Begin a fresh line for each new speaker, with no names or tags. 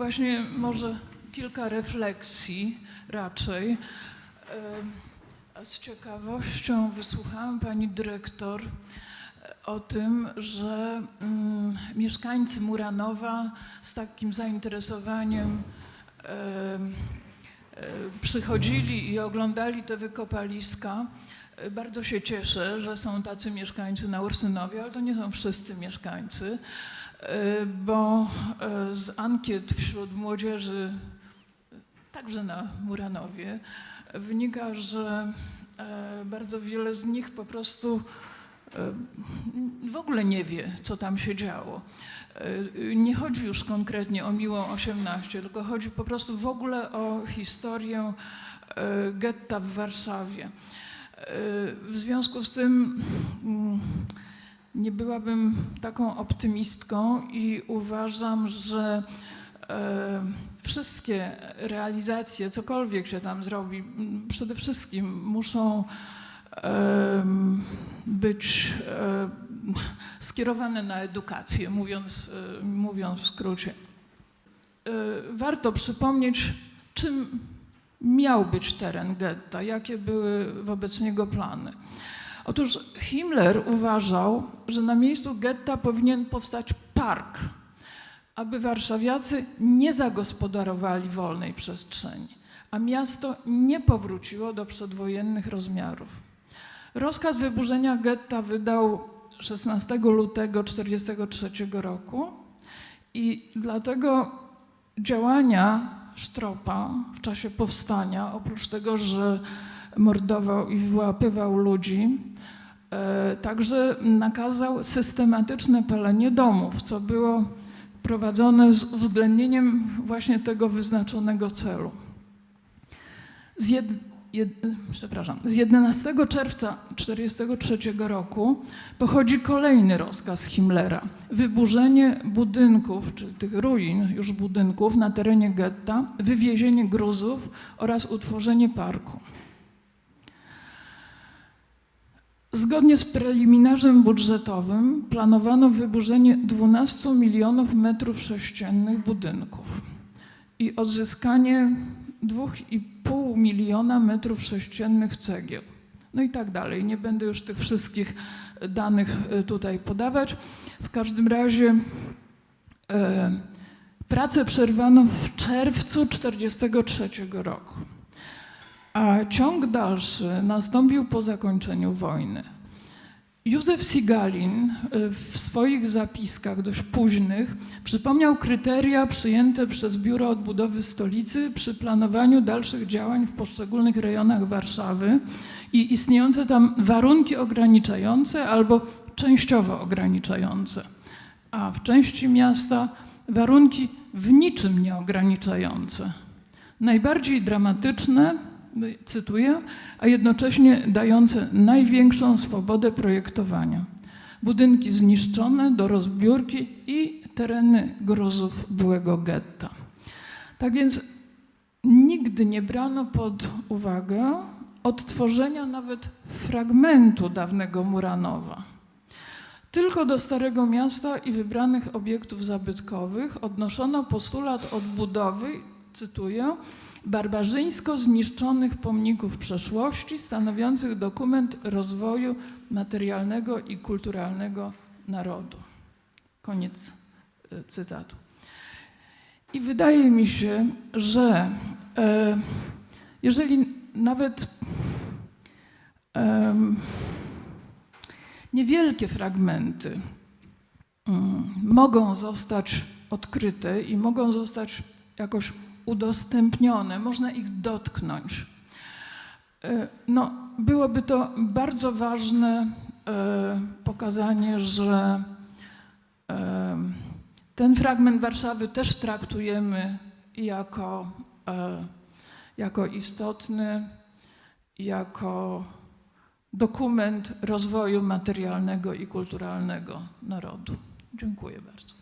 Właśnie może kilka refleksji raczej. Z ciekawością wysłuchałam pani dyrektor o tym, że mieszkańcy Muranowa z takim zainteresowaniem przychodzili i oglądali te wykopaliska. Bardzo się cieszę, że są tacy mieszkańcy na Ursynowie, ale to nie są wszyscy mieszkańcy, bo z ankiet wśród młodzieży, także na Muranowie, wynika, że bardzo wiele z nich po prostu w ogóle nie wie, co tam się działo. Nie chodzi już konkretnie o Miłą 18, tylko chodzi po prostu w ogóle o historię getta w Warszawie. W związku z tym nie byłabym taką optymistką i uważam, że wszystkie realizacje, cokolwiek się tam zrobi, przede wszystkim muszą być skierowane na edukację, mówiąc w skrócie. Warto przypomnieć, czym miał być teren getta, jakie były wobec niego plany. Otóż Himmler uważał, że na miejscu getta powinien powstać park, aby warszawiacy nie zagospodarowali wolnej przestrzeni, a miasto nie powróciło do przedwojennych rozmiarów. Rozkaz wyburzenia getta wydał 16 lutego 1943 roku i dlatego działania Sztropa w czasie powstania, oprócz tego, że mordował i wyłapywał ludzi, także nakazał systematyczne palenie domów, co było prowadzone z uwzględnieniem właśnie tego wyznaczonego celu. Z 11 czerwca 1943 roku pochodzi kolejny rozkaz Himmlera. Wyburzenie budynków, czy tych ruin już budynków na terenie getta, wywiezienie gruzów oraz utworzenie parku. Zgodnie z preliminarzem budżetowym planowano wyburzenie 12 milionów metrów sześciennych budynków i odzyskanie 2,5 miliona metrów sześciennych cegieł. No i tak dalej. Nie będę już tych wszystkich danych tutaj podawać. W każdym razie pracę przerwano w czerwcu 1943 roku. A ciąg dalszy nastąpił po zakończeniu wojny. Józef Sigalin w swoich zapiskach dość późnych przypomniał kryteria przyjęte przez Biuro Odbudowy Stolicy przy planowaniu dalszych działań w poszczególnych rejonach Warszawy i istniejące tam warunki ograniczające albo częściowo ograniczające, a w części miasta warunki w niczym nieograniczające. Najbardziej dramatyczne, cytuję, a jednocześnie dające największą swobodę projektowania. Budynki zniszczone do rozbiórki i tereny gruzów byłego getta. Tak więc nigdy nie brano pod uwagę odtworzenia nawet fragmentu dawnego Muranowa. Tylko do Starego Miasta i wybranych obiektów zabytkowych odnoszono postulat odbudowy, cytuję, barbarzyńsko zniszczonych pomników przeszłości, stanowiących dokument rozwoju materialnego i kulturalnego narodu. Koniec cytatu. I wydaje mi się, że jeżeli nawet niewielkie fragmenty mogą zostać odkryte i mogą zostać jakoś udostępnione, można ich dotknąć. No, byłoby to bardzo ważne pokazanie, że ten fragment Warszawy też traktujemy jako istotny, jako dokument rozwoju materialnego i kulturalnego narodu. Dziękuję bardzo.